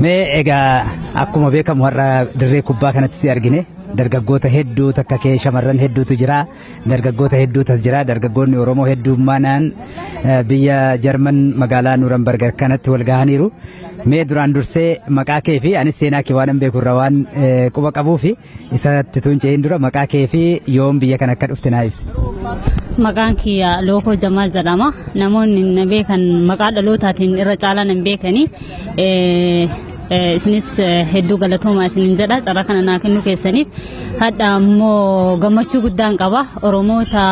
Mee egaa akkuma beekamu har'a dirree kubbaa kanatti si argine dargaggoota hedduu takka kee shamarran hedduutu jira dargaggoota hedduutu jira dargaggoonni Oromoo hedduummaanaan biyya Jarman magaalaa Nuuramberg kanatti wal gahaniiru. Mee duraan dursee maqaa kee fi anis seenaa kee waan beeku irraa waan quba qabuu fi isatti tuunceen dura maqaa kee fi yoom biyya kana akka dhufte naa ibsi. Maqaan kiyya Lookoo Jamaal jedhama. Namoonni na beekan maqaa dhalootaatiin irra caalaan hin beekani. Isinis hedduu galatoomaa isinin jedha carraa kana naa kennu keessaniif. Hadda ammoo gammachuu guddaan qaba. Oromoota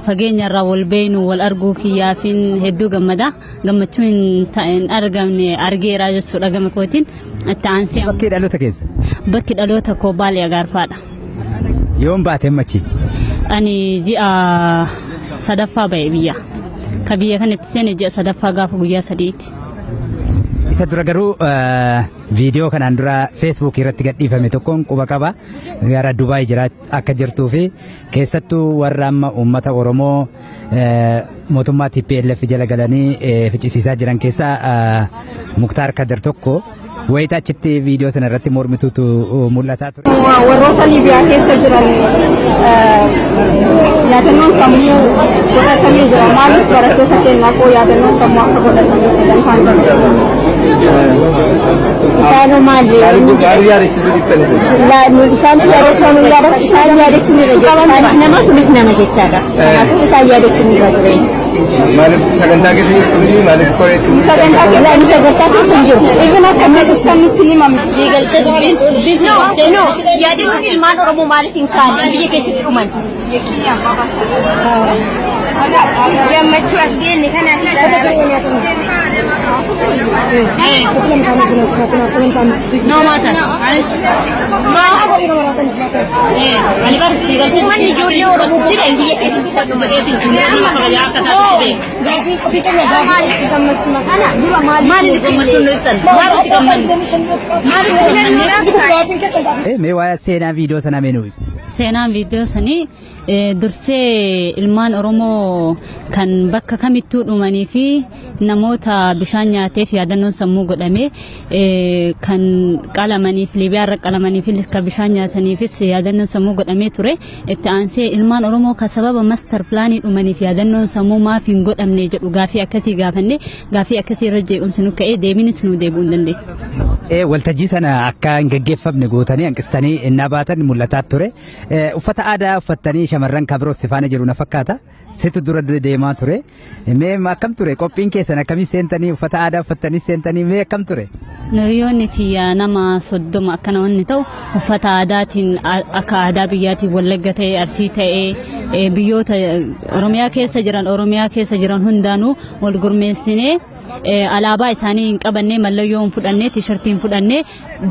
fageenya irraa wal beeynu wal arguu kiyyaafin hedduu gammada. Gammachuun hin argamne argeera jechuudha gama kootiin. Itti aansee bakki dhaloota keessa? Bakki dhaloota koo Baalee Agaarfaadha. Yoom baateen machi? Ani ji'a sadaffaa ba'e biyya. Ka biyya kanatti seene ji'a sadaffaa gaafa guyyaa sadiiti. Isa dura garuu viidiyoo kanaan dura Facebook irratti gadhiifame tokkoon quba qaba gara Dubaay jira akka jirtuu fi keessattuu warra amma uummata Oromoo mootummaa TPLF jala galanii ficcisiisaa jiran keessaa Muktaar Kadir tokko wayita achitti viidiyoo sana irratti mormituutu mul'ataa ture. Warroota Liibiyaa keessa jiran yaadannoon sammuu godhatanii jira. Maaliif barattoota keenyaa koo yaadannoon sammuu akka godhatanii jiran kan godhatan? Isaanoo maali? Isaan yaadachuu nu yaadatu isaan yaadachuu nu yaadatu nama sunis nama jechaadha. Kanaafuu isaan yaadachuu nu yaadatu. Maaliif sagantaa keessatti maaliif qoreetti? Sagantaa keessa hin jiru. Eegana akkamitti nutti himame? Siigalcha dubbiin yaadachuu ilmaan Oromoo maaliif hin kaane biyya keessatti dhuman? Gammachuu as geenne kana no matter. Mee waa'ee seenaa viidiyoo sana meenuu ibsi. Seenaan viidiyoo sanii dursee ilmaan Oromoo kan bakka kamittuu dhumanii fi namoota bishaan nyaateef yaadannoon sammuu godhame kan qalamaniif Liibiyaa irra qalamanii fi kan bishaan nyaataniifis yaadannoon sammuu godhamee ture. Itti aansee ilmaan Oromoo kan sababa master plaanii dhumaniif yaadannoon sammuu maaf hin godhamne jedhu gaafii akkasii gaafanne gaafii akkasii irra jeequmsi nu ka'ee deebiinis nu deebi'uu hin dandeenye. Waltajjii sana akka hin gaggeeffamne gootanii hanqistanii innaa baatan mul'ataa ture. Uffata aadaa uffattanii shamarran kan biroo sifaana jiru na fakkaata. Situ dura deemaa ture. Mee akkam ture qophiin keessan akkamii seentanii uffata aadaa uffattanii seentanii mee akkam ture? Nuyyoonni tiyya nama 30 akkana wanni ta'u uffata aadaatiin akka aadaa biyyaatiin Wallagga ta'ee Arsii ta'ee biyyoota Oromiyaa keessa jiran hundaanuu wal gurmeessinee alaabaa isaanii hin qabannee mallayyoo hin fudhannee tiishartii hin fudhannee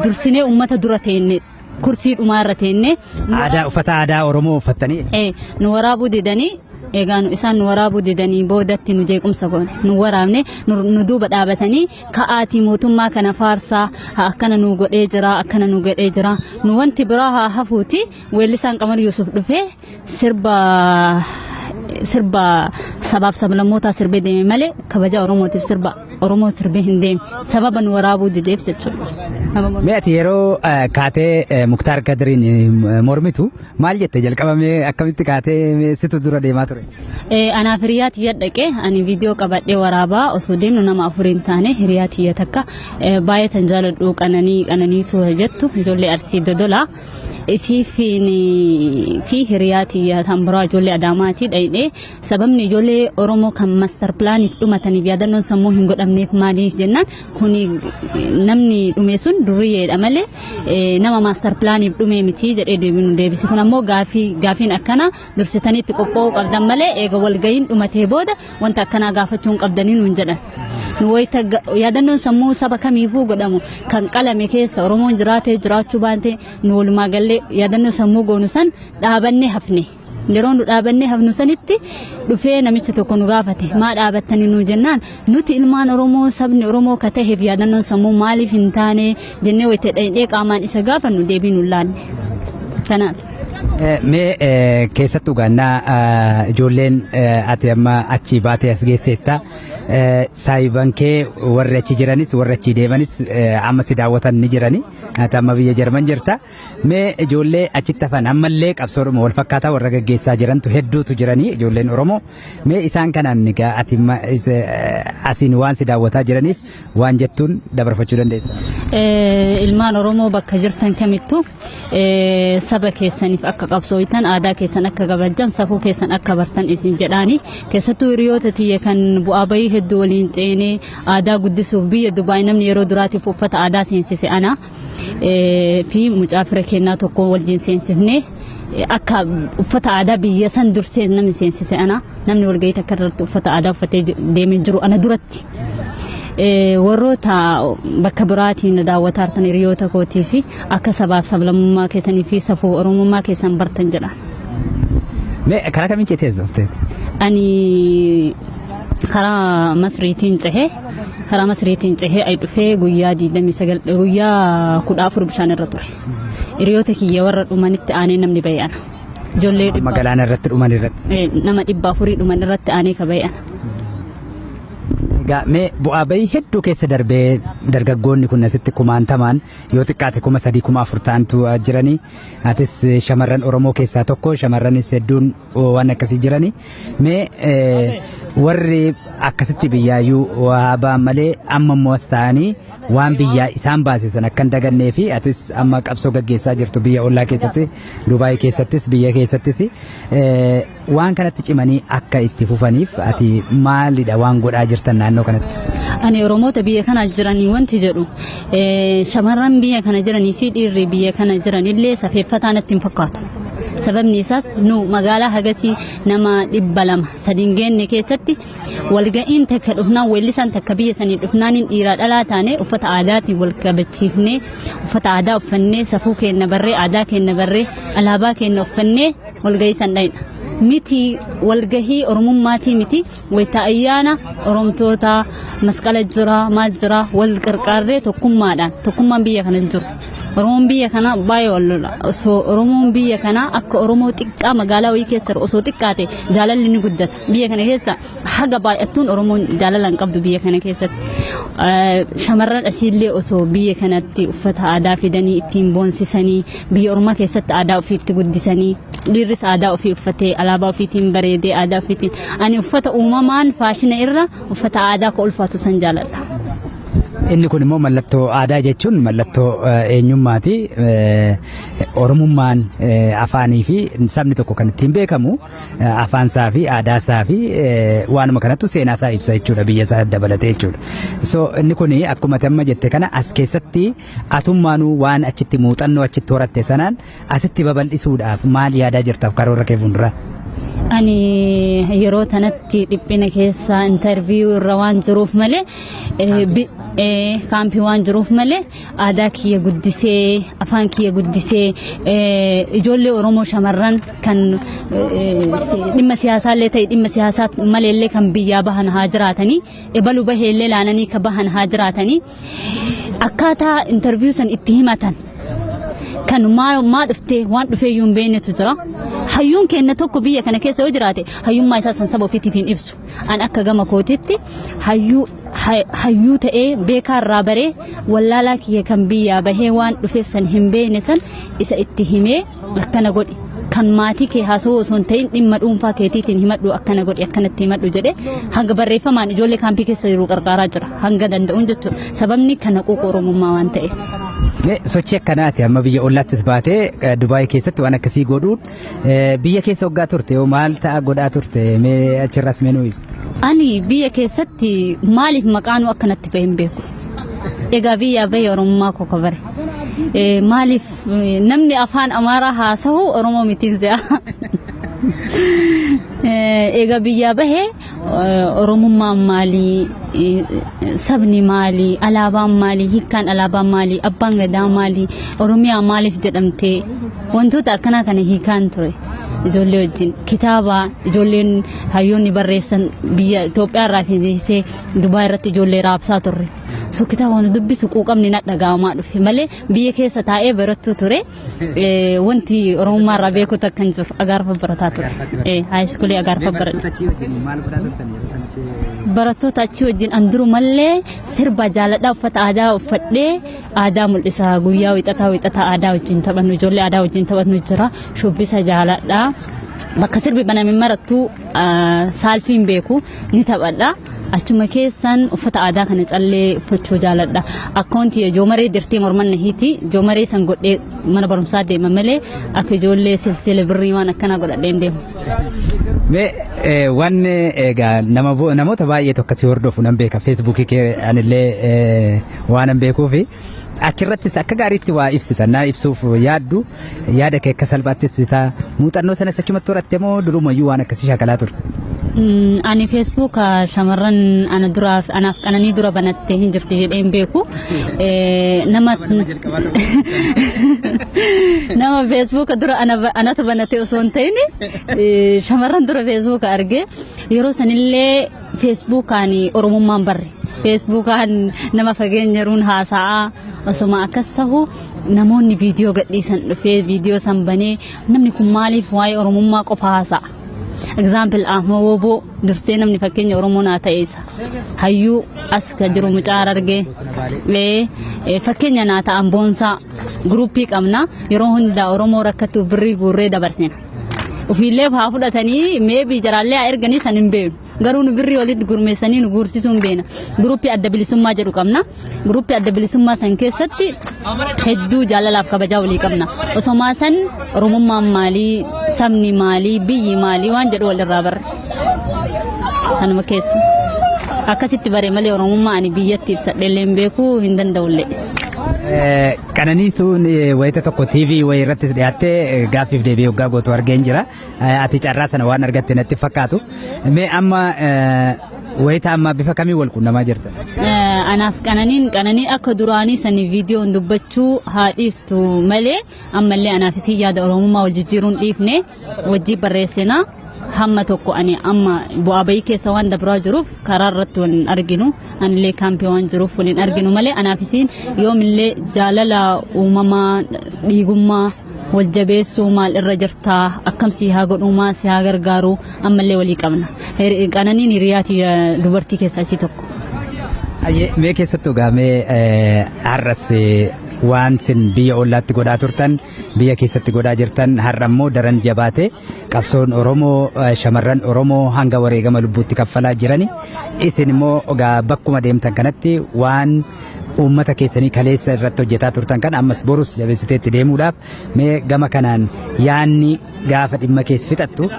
dursinee uummata dura teenne kursii dhumaa irra teenne uffata aadaa Oromoo uffattanii nu waraabuu didanii egaan isaan nu waraabuu didanii boodatti nu jeequmsa goone nu waraabne nu duuba dhaabatanii ka'aatii mootummaa kana faarsaa akkana nu godhee jira nu wanti biraa haa hafuuti weellisaan Qamar Yuusuf dhufee sirba sabaaf sablammootaa sirbee deeme malee kabaja Oromootiif sirba Oromoo sirbee hin deemne sababa nu waraabuu dideef jechuudha. Mee ati yeroo kaatee Muktaar Kadiriin mormitu maal jette jalqabamee akkamitti kaatee situ dura deemaa ture? Anaaf hiriyaa tiyya dhaqee ani viidiyoo qabadhee waraabaa osoo deemnu nama 4 taane hiriyaa tiyya takka baay'ee tan jaaladhu qananiitu jettu ijoollee Arsii Dodolaa. Isii fi hiriyaa tiyya tan biraa ijoollee Adaamaati dhayidhee sababni ijoollee Oromoo kan master plaaniif dhumataniif yaadannoon sammuu hin godhamneef maaliif jennaan kuni namni dhume sun durriyeedha malee nama master plaaniif dhume miti jedhee deebisi kun ammoo gaafiin akkana dursitanii itti qophaa'uu qabdan malee eega walgayiin dhumatee booda wanta akkanaa gaafachuu hin qabdanii nuun jedhan. Nu wayita yaadannoon sammuu saba kamiifuu godhamu kan qalame keessa Oromoon jiraatee jiraachuu baate nu walumaa gallee yaadannoo sammuu goonu san dhaabannee hafne. Yeroo nu dhaabannee hafnu sanitti dhufee namichi tokko nu gaafate maa dhaabattanii nu jennaan nuti ilmaan Oromoo sabni Oromoo ka ta'eef yaadannoon sammuu maaliif hin taane jennee wayita dhayidhee qaamaan isa gaafannu deebii nu laanne. Kanaaf. Mee keessattuu gaannaa ijoolleen ati amma achii baatee as geesseetta saayiban kee warri achi jiranis warri achi deemanis amma si daawwatan ni jirani ati amma biyya Jarman jirta mee ijoollee achitti hafan ammallee qabsoodhuma wal fakkaataa warra gaggeessaa jirantu hedduutu jiranii ijoolleen Oromoo mee isaan kanaan egaa ati asiin waan si daawwataa jiraniif waan jettuun dabarfachuu dandeessa. Ilmaan Oromoo bakka jirtan kamittuu saba keessaniif akka qabsooytan aadaa keessan akka kabajjan safuu keessan akka bartan isin jedhaani keessattuu hiriyoota tiyya kan bu'aa bayii hedduu waliin ceenee aadaa guddisuuf biyya Dubaay namni yeroo duraatiif uffata aadaa seensise ana fi mucaa fira kennaa tokko waliin seensifnee akka uffata aadaa biyya san dursee namni seensise ana namni walgahii takka irratti uffata aadaa uffatee deemee jiru ana duratti. Warroota bakka biraatiin daawwataa jirtan hiriyoota kootii fi akka sabaaf sablammummaa keessanii fi safuu Oromummaa keessan bartan jedha. Mee karaa kamiin ceetee dhufte? Ani karaa Masriitiin cehee ay dhufee guyyaa 29 guyyaa 14 bishaan irra ture. Hiriyoota kiyya warra dhumanitti aanee namni bay'ana. Ijoollee magaalaan irratti dhuman irratti. Nama 400 dhuman irratti aanee ka bay'ana. Mee bu'aa bayii hedduu keessa darbee dargaggoonni kun asitti kumaantamaan yoo xiqqaate 3,000 ta'antu jiranii atis shamarran Oromoo keessaa tokko shamarranis hedduun waan akkasii jiranii mee warri akkasitti biyyaayyuu waa ba'an malee amma immoo as ta'anii waan biyyaa isaan baasisan akkan dagannee fi atis amma qabsoo gaggeessaa jirtu biyya ollaa keessatti Dubaay keessattis biyya keessattis waan kanatti cimanii akka itti fufaniif ati maalidha waan godhaa jirtan naannoo kanatti? Ani Oromoota biyya kana jiranii wanti jedhu shamarran biyya kana jiranii fi dhiirri biyya kana jiranillee safeeffataan itti hin fakkaatu. Sababni isaas nu magaalaa hagasii nama 200 sadiin geenne keessatti walga'iin takka dhufnaan weellisaan takka biyya sanii dhufnaaniin dhiiraa dhalaa taane uffata aadaatiin wal qabachiifnee uffata aadaa uffannee safuu keenya barree aadaa keenya barree alaabaa keenya uffannee walga'ii san dhayna. Miti walgahii Oromummaatii miti wayita ayyaana Oromtoota masqala jira maal jira wal qarqaarree tokkummaan biyya kana jiru. Oromoon biyya kana baay'ee wallola osoo Oromoon biyya kana akka Oromoo xiqqaa magaalaa wayii keessa osoo xiqqaate jaalalli ni guddata biyya kana keessa haga baay'attuun Oromoon jaalala hin qabdu biyya kana keessatti shamarran asiillee osoo biyya kanatti uffata aadaa fidanii ittiin boonsisanii biyya Oromoo keessatti aadaa ofiitti guddisanii dhiirris aadaa ofii uffatee alaabaa ofiitiin bareedee aadaa ofiitiin ani uffata uumamaan faashina irra uffata aadaa ka ulfaatu san jaaladha. Inni kun immoo mallattoo aadaa jechuun mallattoo eenyummaati. Oromummaan afaanii fi sabni tokko kan ittiin beekamu afaansaa fi aadaasaa fi waanuma kanattu seenaasaa ibsa jechuudha biyya isaa dabalatee jechuudha. So inni kun akkuma amma jette kana as keessatti atummaanuu waan achitti muuxannoo achitti horatte sanaan asitti babal'isuudhaaf maal yaadaa jirtaaf karoora kee fuulduraa? Ani yeroo tanatti dhiphina keessa interview irra waan jiruuf malee kaampii waan jiruuf malee aadaa kiyya guddisee afaan kiyya guddisee ijoollee Oromoo shamarran kan dhimma siyaasaallee ta'e dhimma siyaasaa maleellee kan biyyaa bahan haa jiraatanii ebaluu baheellee laananii ka bahan haa jiraatanii akkaataa interview san itti himatan kan maa dhuftee waan dhufeeyyuu hin beeknetu jira. Hayyuun keenya tokko biyya kana keessa yoo jiraate hayyummaa isaa san saba ofiitiif hin ibsu. An akka gama kootitti hayyuu ta'ee beekaa irraa baree wallaalaa kiyya kan biyyaa bahee waan dhufeef san hin beekne san isa itti himee akkana godhi. Kan maatii kee haasawuu osoo hin ta'in dhimma dhuunfaa keetiitiin himadhu akkana godhi akkanatti himadhu jedhee hanga barreeffamaan ijoollee kaampii keessa jiru qarqaaraa jira hanga danda'uun jechuudha. Sababni kana quuqa Oromummaa waan ta'eef. Sochii akkanaati amma biyya ollaattis baatee Dubaay keessatti waan akkasii godhuun biyya keessa waggaa turte yoo maal ta'a godhaa turte mee achirraas meenuu ibsa? Ani biyya keessatti maaliif maqaanuu akkanatti bahee hin beeku. Egaa biyya bahee Oromummaa koo kabare. Maaliif namni afaan Amaaraa haasawu Oromoo mitiin se'a. Egaa biyya bahee Oromummaan maalii sabni maalii alaabaan maalii hiikkaan alaabaan maalii abbaan gadaa maalii Oromiyaa maaliif jedhamtee wantoota akkanaa kana hiikaan ture. Ijoollee wajjin kitaaba ijoolleen hayyoonni barreessan biyya Itoophiyaa irraa fiisee Dubaay irratti ijoollee raabsaa turre. sukkitaa waan dubbisu quuqamni na dhaga'amaa dhufe malee biyya keessa taa'ee barattu ture wanti oromummaa irraa beeku takkan jiru agaarfa barataa ture haayiskuulii agaarfa barattoota achii wajjin anduru mallee sirba jaaladhaa uffata aadaa uffadhee aadaa mul'isa guyyaa wixataa aadaa wajjin taphannu ijoollee aadaa wajjin taphannu jira shubbisa jaaladhaa bakka sirbi baname marattu saalfiin beeku ni taphadha achuma keessan uffata aadaa kana callee uffachuu jaaladha akkoonti joomaree dirtii mormanna hiiti joomaree san godhee mana barumsaa deema malee akka ijoollee silsila birrii waan akkana godhadheen deemu. Wanni egaa namoota baay'ee tokko si hordofu nan beeka feesbuukii kee anillee waan nan beekuufi achirrattis akka gaariitti waa ibsita naa ibsuuf yaada kee akka salphaatti ibsita muuxannoo sana achumatti horatte moo durumayyuu waan akkasii shaakalaa turte? Ani Facebook shamarran anaaf qananii dura banattee hin jirti jedheen beeku nama Facebook dura anatu banattee osoo hin ta'in shamarran dura Facebook arge yeroo sanillee Facebookaan oromummaan barre Facebookaan nama fageenya ruun haasa'aa osoma akkas ta'u namoonni viidiyoo gadhiisan dhufee viidiyoo san banee namni kun maaliif waa'ee oromummaa qofa haasa'a. Example Wobo dursee namni fakkeenya Oromoo naa ta'eessa hayyuu as ka jiru mucaar argee fakkeenya naa ta'an boonsaa gruupii qabna yeroo hundaa Oromoo rakkatu birrii guurree dabarsina ofiillee haa fudhatanii meebii jaraallee haa erganii san hin beenu garuu nu birrii walitti gurmeessanii nu guursisuun beena gruupii adda bilisummaa jedhu qabna gruupii adda bilisummaa san keessatti hedduu jaalalaaf kabajaa walii qabna osomaa san oromummaan maalii sabni maalii biyyi maalii waan jedhu walirraa barre kanuma keessa akkasitti bare malee oromummaa ani biyyatti ibsadheellee hin beekuu hin danda'ullee. Qananiituun wayita tokko TV wayii irrattis dhiyaattee gaaffiif deebii waggaa gootu argeen jira ati carraa sana waan argatte natti fakkaatu mee amma wayita amma bifa kamii wal quunnamaa jirta? Anaaf qananii akka duraanii sanii viidiyoon dubbachuu haadhiistu malee ammallee anaafis yaada oromummaa wal jijjiiruun dhiifne wajjii barreessinaa hamma tokko ani amma bu'aa bayii keessa waan dabraa jiruuf karaa irratti waliin arginu anillee kaampii waan jiruuf waliin arginu malee anaafisiin yoomillee jaalala uumamaa dhiigummaa wal jabeessuu maal irra jirtaa akkamsi haa godhumaa si haa gargaaru ammallee walii qabna qananiin hiriyaati dubartii keessaa isii tokko. Mee keessattuu gaamee har'as waan sin biyya ollaatti godhaa turtan biyya keessatti godhaa jirtan har'a immoo daran jabaate qabsoon Oromoo shamarran Oromoo hanga wareegama lubbuutti kaffalaa jirani isin immoo bakkuma deemtan kanatti waan uummata keessanii kaleessa irratti hojjetaa turtan kan ammas borus jabeessiteetti deemuudhaaf mee gama kanaan yaanni gaafa dhimma keessa fixattu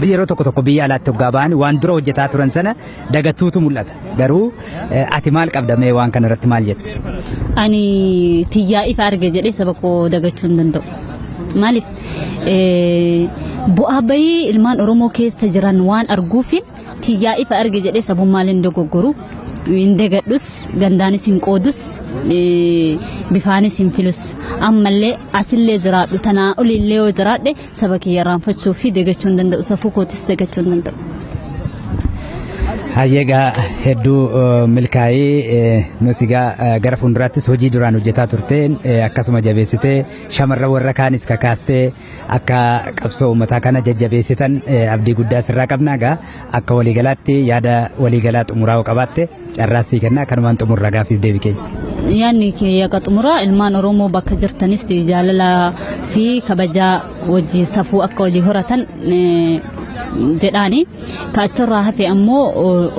yeroo tokko biyya alaatti hoggaa ba'an waan dura hojjetaa turan sana dagatuutu mul'ata garuu ati maal qabda mee waan kana irratti maal jette? Ani tiyyaa ifa arge jedhee saba koo dagachuu hin danda'u. Maaliif bu'aa bayii ilmaan Oromoo keessa jiran waan arguufin tiyyaa ifa arge jedhee sabummaa leen dogoggoru hin dagadhus gandaanis hin qoodus bifaanis hin filus ammallee asillee jiraadhu tanaa olillee yoo jiraadhe saba kiyya irraanfachuu fi dagachuu hin danda'u safuu kootis dagachuu hin danda'u. Hayyeegaa hedduu milkaa'ii nusigaa gara fuulduraattis hojii duraan hojjetaa turteen akkasuma jabeessitee shamarran warra kaanis kakaastee akka qabsoo uummataa kana jajjabeessitan abdii guddaa sirraa qabnaa gaa akka waliigalaatti yaada waliigalaa xumuraa qabaatte carraassii kennaa kanumaan xumurra gaaffiif deebii keenya. Yaanni kiyya qaxumuraa ilmaan Oromoo bakka jirtanis jaalala fi kabajaa wajjin safuu akka hojii horatan jedhaani kaachorraa hafe ammoo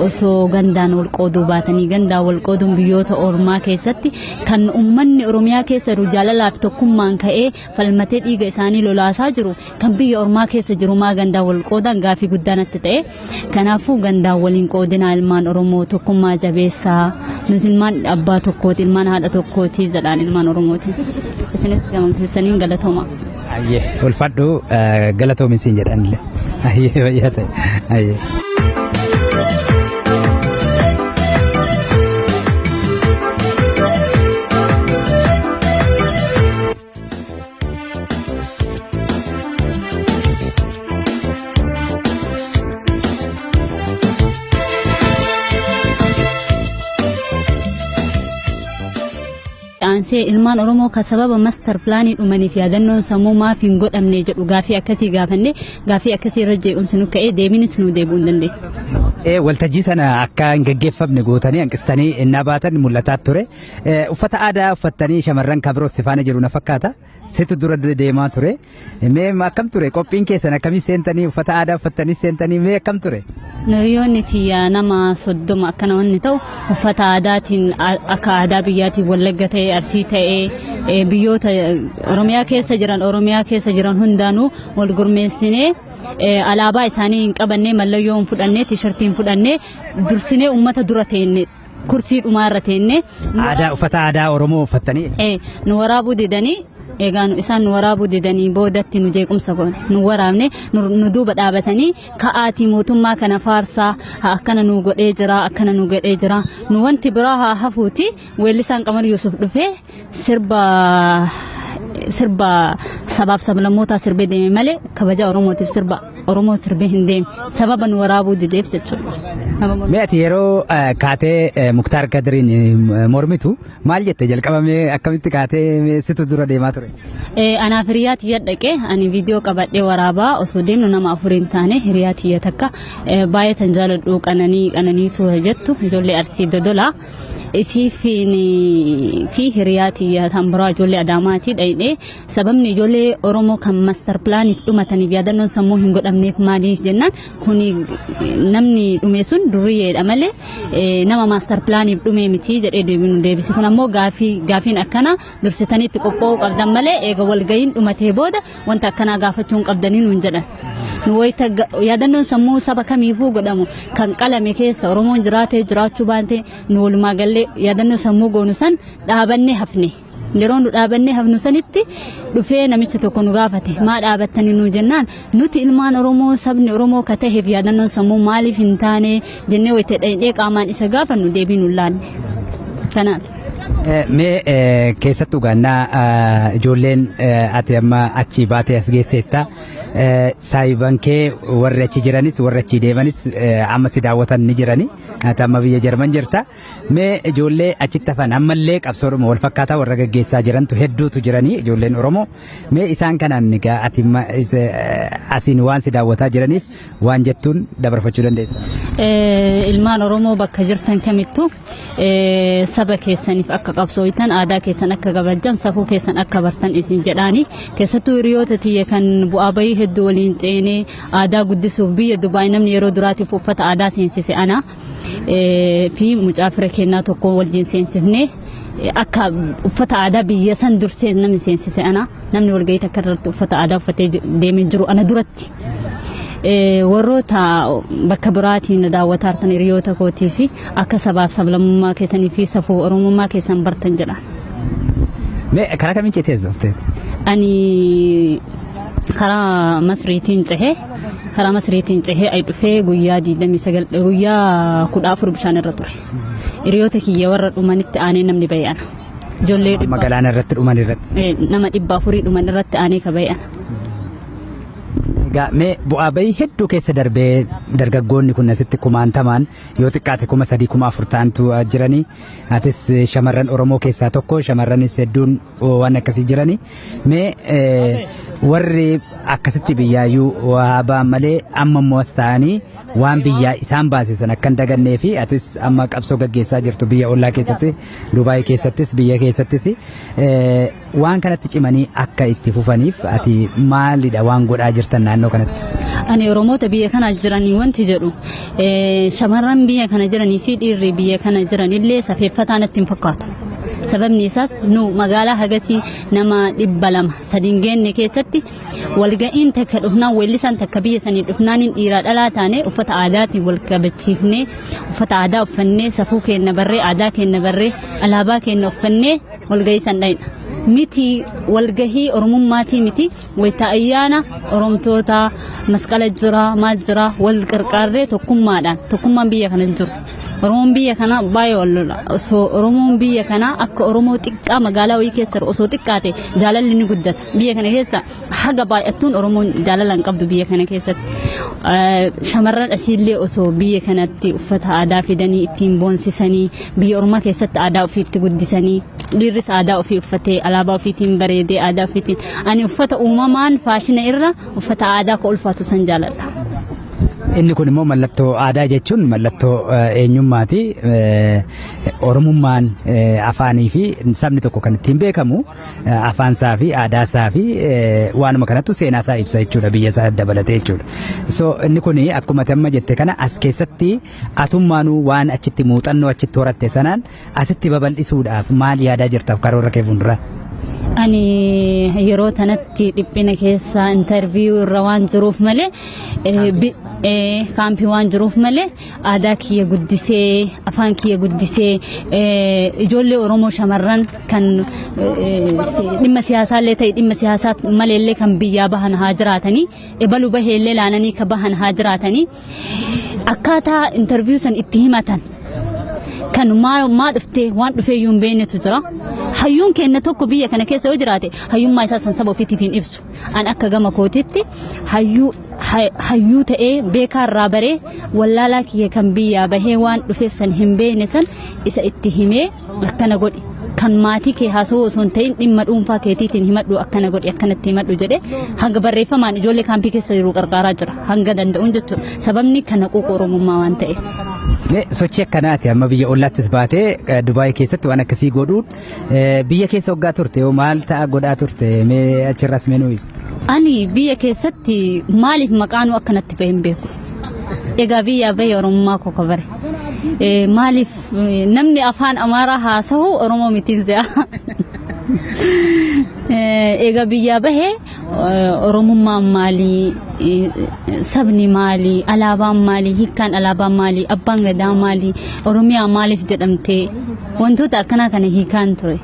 osoo gandaan wal qooduu baatanii gandaa wal qooduun biyyoota ormaa keessatti kan uummanni Oromiyaa keessa jiru jaalalaaf tokkummaan ka'ee falmatee dhiiga isaanii lolaasaa jiru kan biyya ormaa keessa jiru maa gandaa wal qoodan gaafii guddaan itti ta'e kanaafuu gandaan waliin qoodinaa ilmaan Oromoo tokkummaa jabeessaa nuti ilmaan abbaa tokkooti ilmaan haadha tokkooti jedhaan ilmaan Oromooti isinis gama keessaniin galatooma. Ayyee ulfadhu galatoomi siin jedhanillee. Ayyee wayyaa ta'e. Ayyee. aansee ilmaan Oromoo ka sababa master plaanii dhumaniif yaadannoon sammuu maaf hin godhamne jedhu gaafii akkasii gaafanne gaafii akkasii irra jeequmsi nu ka'ee deebinis nu deebi'uu hin dandeenye. Waltajjii sana akka hin gaggeeffamne gootanii hanqistanii innaa baatan mul'ataa ture. Uffata aadaa uffattanii shamarran kabiroo sifaana jiru na fakkaata. Situ dura deemaa ture. Mee akkam ture qophiin keessan akkamii seentanii uffata aadaa uffattanii seentanii mee akkam ture? Nuyyoonni tiyya nama 30 akkana wanni ta'u uffata aadaatiin akka aadaa biyyaatiin Wallagga ta'ee Arsii ta'ee biyyoota Oromiyaa keessa jiran hundaanuu wal gurmeessinee alaabaa isaanii hin qabannee mallayyoo hin fudhannee tiishartii hin fudhannee dursinee uummata dura teenne kursii dhumaa irra teenne. Uffata aadaa Oromoo uffattanii? Nu waraabuu didanii. Egaan isaan nu waraabuu didanii boodatti nu jeequmsa goone nu waraabne nu duuba dhaabatanii ka'aatii mootummaa kana faarsaa akkana nu godhee jira nu wanti biraa haa hafuuti weellisaan Qamar Yusuf dhufee sirba sabaaf sablammootaa sirbee deeme malee kabaja Oromootiif sirba Oromoo sirbee hin deemne sababa nu waraabuu dideef jechuudha. Mee ati yeroo kaatee Muktaar Kadiriin mormitu maal jette jalqabamee akkamitti kaatee situ dura deemaa ture? Anaaf hiriyaa tiyya dhaqee ani viidiyoo qabadhee waraabaa osoo deemnu nama 4 hin taane hiriyaa tiyya takka baay'ee tan jaaladhu qananiitu jettu ijoollee Arsii Dodolaa. Isii fi hiriyaa tiyya tan biraa ijoollee Adaamaati dhayidhee sababni ijoollee Oromoo kan master plaaniif dhumataniif yaadannoon sammuu hin godhamneef maaliif jennaan kuni namni dhume sun durriyeedha malee nama master plaaniif dhume miti jedhee deebisi kun ammoo gaafiin akkana dursitanii itti qophaa'uu qabdan malee eega walgayiin dhumatee booda wanta akkanaa gaafachuu hin qabdanii nuun jedhan. Nu wayita yaadannoon sammuu saba kamiifuu godhamu kan qalame keessa Oromoon jiraatee jiraachuu baate nu walumaa gallee yaadannoo sammuu goonu san dhaabannee hafne. Yeroo nu dhaabannee hafnu sanitti dhufee namichi tokko nu gaafate maa dhaabattanii nu jennaan nuti ilmaan Oromoo sabni Oromoo ka ta'eef yaadannoon sammuu maaliif hin taane jennee wayita dhayinee qaamaan isa gaafannu deebii nu laanne. Kanaaf. Mee keessattuu gaannaa ijoolleen ati amma achii baatee as geesseetta saayiban kee warri achi jiranis warri achi deemanis amma si daawwatan ni jirani ati amma biyya Jarman jirta mee ijoollee achitti hafan ammallee qabsoodhuma wal fakkaataa warra gaggeessaa jirantu hedduutu jirani ijoolleen Oromoo mee isaan kanaan egaa ati asiin waan si daawwataa jiraniif waan jettuun dabarfachuu dandeessa? Ilmaan Oromoo bakka jirtan kamittuu saba keessaniif akka qabsooytan aadaa keessan akka kabajjan safuu keessan akka bartan isin jedhaani keessattuu hiriyoota tiyya kan bu'aa bayii hedduu waliin ceenee aadaa guddisuuf biyya Dubaay namni yeroo duraatiif uffata aadaa seensise ana fi mucaa fira kennaa tokko waliin seensifne akka uffata aadaa biyya san dursee namni seensise ana namni walgayii takka irratti uffata aadaa uffatee deemee jiru ana duratti. Warroota bakka biraatiin daawwataa jirtan hiriyoota kootii fi akka sabaaf sablammummaa keessanii fi safuu Oromummaa keessan bartan jedha. Mee karaa kamiin ceetee dhufte? Ani karaa Masriitiin cehee ay dhufee guyyaa 29 guyyaa 14 bishaan irra ture. Hiriyoota kiyya warra dhumanitti aanee namni baay'ana. Ijoollee magaalaan irratti dhuman irratti. Nama 400 dhuman irratti aanee ka baay'ana. Mee bu'aa bayii hedduu keessa darbee dargaggoonni kun asitti kumaantamaan yoo xiqqaate 3,000 4,000 ta'antu jiranii atis shamarran Oromoo keessaa tokko shamarranis hedduun waan akkasii jiranii mee warri akkasitti biyyaayyuu waa ba'an malee amma immoo as ta'anii waan biyyaa isaan baasisan akka hin dagannee fi atis amma qabsoo gaggeessaa jirtu biyya ollaa keessatti Dubaay keessattis biyya keessattis waan kanatti cimanii akka itti fufaniif ati maalidha waan godhaa jirtan naannoo kanatti? Ani Oromoota biyya kana jiranii wanti jedhu shamarran biyya kana jiranii fi dhiirri biyya kana jiranillee safeeffataan itti hin fakkaatu. Sababni isaas nu magaalaa hagasii nama 200 sadiin geenne keessatti walga'iin takka dhufnaan weellisaan takka biyya sanii dhufnaan dhiiraa dhalaa taane uffata aadaatiin wal qabachiifnee uffata aadaa uffannee safuu keenya barree aadaa keenya barree alaabaa keenya uffannee walga'ii san dhayna. Miti walgahii Oromummaatii miti wayita ayyaana Oromtoota masqala jira maal jira wal qarqaarree tokkummaan biyya kana jiru Oromoon biyya kana baay'ee wallola osoo Oromoon biyya kana akka Oromoo xiqqaa magaalaa wayii keessa osoo xiqqaate jaalalli ni guddata biyya kana keessa haga baay'attuun Oromoon jaalala hin qabdu biyya kana keessatti shamarran asiillee osoo biyya kanatti uffata aadaa fidanii ittiin boonsisanii biyya Oromoo keessatti aadaa ofiitti guddisanii dhiirris aadaa ofii uffatee alaabaa ofiitiin bareedee aadaa ofiitiin ani uffata uumamaan faashina irra uffata aadaa ka ulfaatu san jaaladha. Inni kun immoo mallattoo aadaa jechuun mallattoo eenyummaati. Oromummaan afaanii fi sabni tokko kan ittiin beekamu afaansaa fi aadaasaa fi waanuma kanattu seenaasaa ibsa jechuudha biyya isaa dabalatee jechuudha. So inni kun akkuma amma jette kana as keessatti atummaanuu waan achitti muuxannoo achitti horatte sanaan asitti babal'isuudhaaf maal yaadaa jirtaaf karoora kee fuuldura? Ani yeroo tanatti dhiphina keessa interview irra waan jiruuf malee kaampii waan jiruuf malee aadaa kiyya guddisee afaan kiyya guddisee ijoollee Oromoo shamarran kan dhimma siyaasaallee ta'e dhimma siyaasaa maleellee kan biyyaa bahan haa jiraatanii ebaluu baheellee laananii ka bahan haa jiraatanii akkaataa interview san itti himatan kan maa dhuftee waan dhufee yuun beenetu jira hayyuun kenna tokko biyya kana keessa yoo jiraate hayyummaa isaa san saba ofiitiif ibsu an akka gama kootitti hayyuu ta'ee beekaa irraa baree wallaalaa kiyya kan biyyaa bahee waan dhufeef san hin beene san isa itti himee akkana godhi kan maatii kee haasawuu osoo hin ta'in dhimma dhuunfaa keetiitiin himadhu akkana godhi akkanatti himadhu jedhee hanga barreeffamaan ijoollee kaampii keessa jiru qarqaaraa jira hanga danda'uun jechuudha sababni kana quuqa Oromummaa waan ta'eef. Sochii akkanaati amma biyya ollaattis baatee Dubaay keessatti waan akkasii godhuun biyya keessa waggaa turte yoo maal ta'a godhaa turte mee achirras meenuu ibsa? Ani biyya keessatti maaliif maqaanuu akkanatti bahee hin beeku. Egaa biyya bahee Oromummaa koo kabare. Maaliif namni afaan Amaaraa haasa'u Oromoo mitiin se'a. Egaa biyya bahee Oromummaan maalii sabni maalii alaabaan maalii hiikkaan alaabaan maalii abbaan gadaa maalii Oromiyaa maaliif jedhamtee wantoota akkanaa kana hiikaan ture.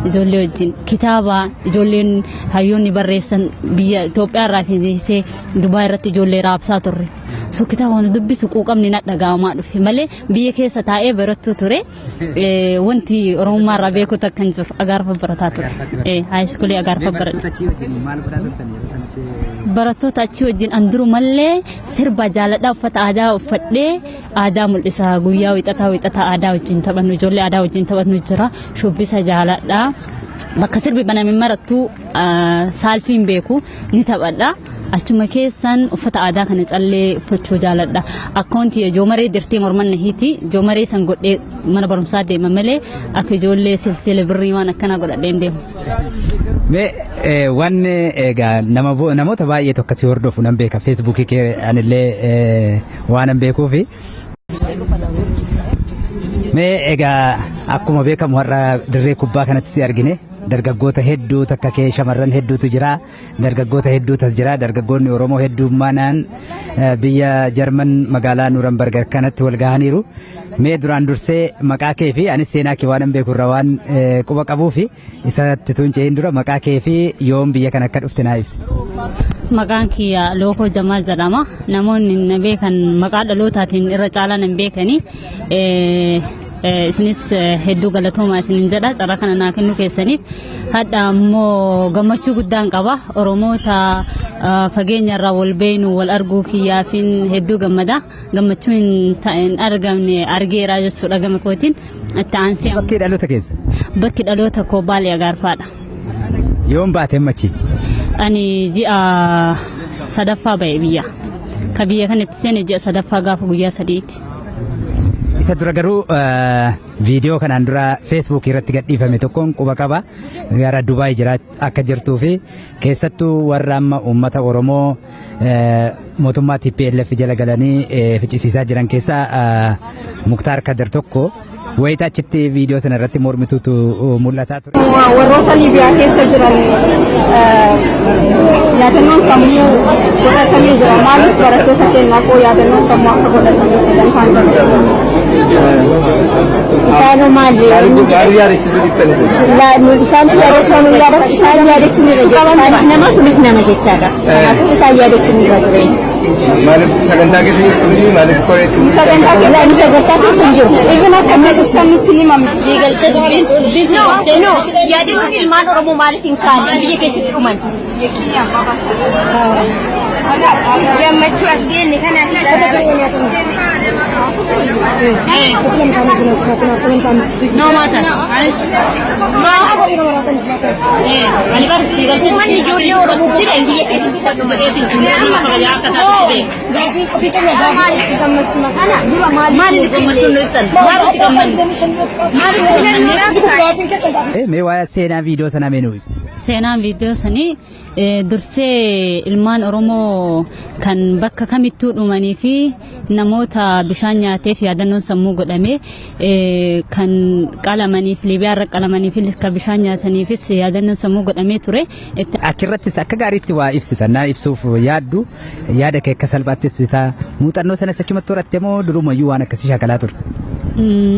Ijoollee wajjin kitaaba ijoolleen hayyoonni barreessan biyya Itoophiyaa irraa fiisee Dubaay irratti ijoollee raabsaa turre. So kitaaba waan dubbisu quuqamni na dhaga'amaa dhufe malee biyya keessa taa'ee barattuu ture wanti Oromummaa irraa beeku takka hin jiru agaarfa barataa ture. Haayiskuulii agaarfa barataa. Barattoota achii wajjin anduru mallee sirba jaaladhaa uffata aadaa uffadhee aadaa mul'isa guyyaa wixataa aadaa wajjin taphannu ijoollee aadaa wajjin taphannu jira shubbisa jaaladhaa. Bakka sirbi baname marattuu saalfiin beeku ni taphadha. Achuma keessan uffata aadaa kana callee uffachuu jaaladha. Akkaawuntii joomaree dirtee mormanna hiiti joomaree san godhee mana barumsaa deema malee akka ijoollee silsila birrii waan akkanaa godhadhee hin deemu. Waan egaa namoota baay'ee tokko si hordofu nan beeka feesbuukii kee anillee waan an beekuufi. Mee egaa akkuma beekamu har'a dirree kubbaa kanatti si argine dargaggoota hedduu takka kee shamarran hedduutu jira dargaggoota hedduutu jira dargaggoonni Oromoo hedduummaanaan biyya Jarman magaalaa Nuurambarg kanatti wal gahaniiru. Mee duraan dursee maqaa kee fi anis seenaa kee waan beeku irraa waan quba qabuu fi isatti tuunceen dura maqaa kee fi yoom biyya kana akka dhufte naa ibsi. Maqaan kiyya Lookoo Jamaal jedhama. Namoonni na beekan maqaa dhalootaatiin irra caalaa nan beekanii isinis hedduu galatoomaa isinin jedha carraa kana naa kennu keessaniif hadha ammoo gammachuu guddaan qaba Oromoota fageenya irraa wal beenu wal arguu kiyyaafin hedduu gammada gammachuu hin argamne argeera jechuudha gama kootiin itti aansee bakki dhaloota keessa bakki dhaloota koo Baalee Agaarfaadha. Yoom baatee machi? Ani ji'a sadaffaa ba'e biyya ka biyya kanatti seene ji'a sadaffaa gaafa guyyaa sadiiti. Isa dura garuu viidiyoo kanaan dura Facebook irratti gadhiifame tokkoon quba qaba gara Dubaay jira akka jirtuu fi keessattuu warra amma uummata Oromoo mootummaa TPLF jala galanii ficcisiisaa jiran keessaa Muktaar Kadir tokko wayita achitti viidiyoo sana irratti mormituutu mul'ataa ture. Warroota Liibiyaa keessa jiran yaadannoon sammuu godhatamee jira. Maaliif barattoota keenyaa koo yaadannoon sammuu akka godhatamu sagantaan godhatamu? Ano mali? Gari yari chisu dippani. La nulisan tiada sonu yada saya yada kini suka mana nama tulis nama kita. Aku saya yada kini berarti. Malif saganda ke sini tuli malif kore tuli. Saganda la ini saganda tu senju. Even aku kami kami pilih mami. Zigal sedupin. No, yada tu ilman orang mau malif ingkar. Dia kesi teruman. Yang macam ni kan asal. No matter. Alibar zigal tu mana Julio orang tu dia dia kesi kita tu dia tu cuma kerja kata tu. Gafi kita ni mali kita macam mana? Dua mali kita macam nulisan. Mali kita mali kita. Mee waa seenaa viidiyoo sana mee nuyi. Seenaan viidiyoo sanii dursee ilmaan Oromoo kan bakka kamittuu dhumanii fi namoota bishaan nyaateef yaadannoon sammuu godhamee kan qalamaniif Liibiyaarra qalamanii fi kan bishaan nyaataniifis yaadannoon sammuu godhamee ture. Achirrattis akka gaariitti waa ibsita naa ibsuuf yaaddu yaada kee akka salphaatti ibsita muuxannoo sanas achumatti horatte moo durumayyuu waan akkasii shaakalaa turte?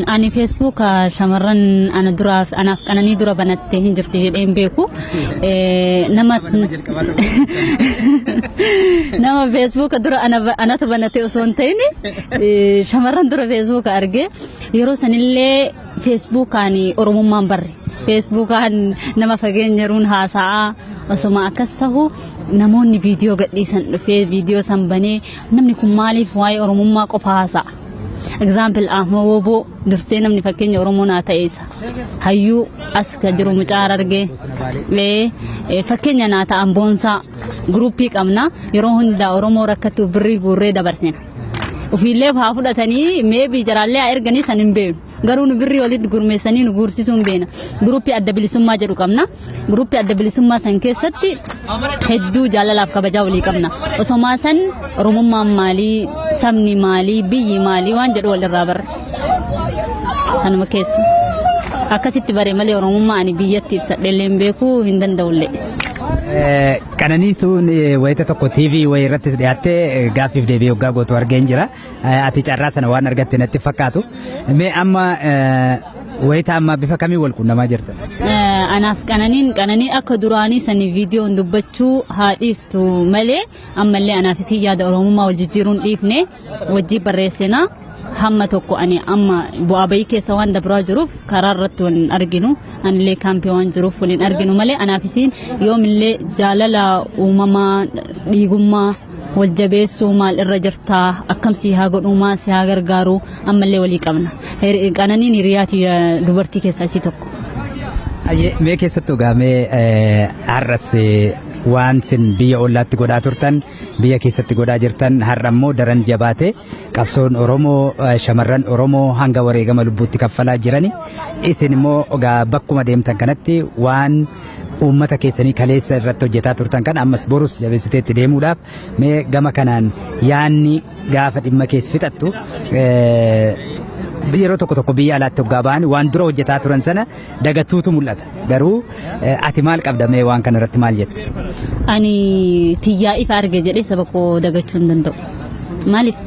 Ani Facebook shamarran ana duraaf anaaf qananii dura banattee hin jirti jedheen beeku nama Facebook dura anatu banattee osoo hin ta'in shamarran dura Facebook arge yeroo sanillee Facebookaan Oromummaan barre Facebookaan nama fageenyaruun haasa'a osoma akkas ta'u namoonni viidiyoo gadhiisan dhufee viidiyoo san banee namni kun maaliif waa'ee Oromummaa qofa haasa'a. Example Ahma Wobo dursee namni fakkeenya Oromoo naa ta'eessa hayyuu as ka jiru mucaa arge fakkeenya naa ta'an boonsaa gruupii qabna yeroo hunda Oromoo rakkatu birrii guurree dabarsina ofiillee haa fudhatanii meebii jaraallee erganii san hin beenu garuu nu birrii walitti gurmeessanii nu guursisuu hin beena gruupii adda bilisummaa jedhu qabna gruupii adda bilisummaa san keessatti hedduu jaalalaaf kabajaa walii qabna osomaa san Oromummaan maalii sabni maalii biyyi maalii waan jedhu walirraa barre kanuma keessa akkasitti bare malee Oromummaa ani biyyatti ibsadheellee hin beekuu hin danda'ullee. Qananiituun wayita tokko TV wayi irrattis dhiyaattee gaaffiif deebii hoggaa gootu argeen jira. Ati carraa sana waan argatte natti fakkaatu. Mee amma wayita amma bifa kamii wal quunnamaa jirta? Anaaf qananii akka duraanii sanii viidiyoon dubbachuu haa dhiistu malee ammallee anaafis yaada Oromummaa wal jijjiiruun dhiifne wajjii barreessinaa. Hamma tokko ani amma bu'aa bayii keessa waan dabraa jiruuf karaa irratti waan arginu anillee kaampii waan jiruuf waliin arginu malee anaafisiin yoomillee jaalala uumamaa dhiigummaa wal jabeessuu maal irra jirtaa akkamsi haa godhumaa si haa gargaaru ammallee walii qabna qananiin hiriyaati dubartii keessaa isii tokko. Mee keessattuu gaamee har'as waan sin biyya ollaatti godhaa turtan biyya keessatti godhaa jirtan har'ammoo daran jabaate qabsoon Oromoo shamarran Oromoo hanga wareegama lubbuutti kaffalaa jirani isin immoo bakkuma deemtan kanatti waan uummata keessanii kaleessa irratti hojjetaa turtan kan ammas borus jabeessiteetti deemuudhaaf mee gama kanaan yaanni gaafa dhimma keessa fixattu yeroo tokko biyya alaatti hoggaa ba'an waan dura hojjetaa turan sana dagatuutu mul'ata garuu ati maal qabda mee waan kana irratti maal jette? Ani tiyyaa ifa arge jedhee saba koo dagachuu hin danda'u maaliif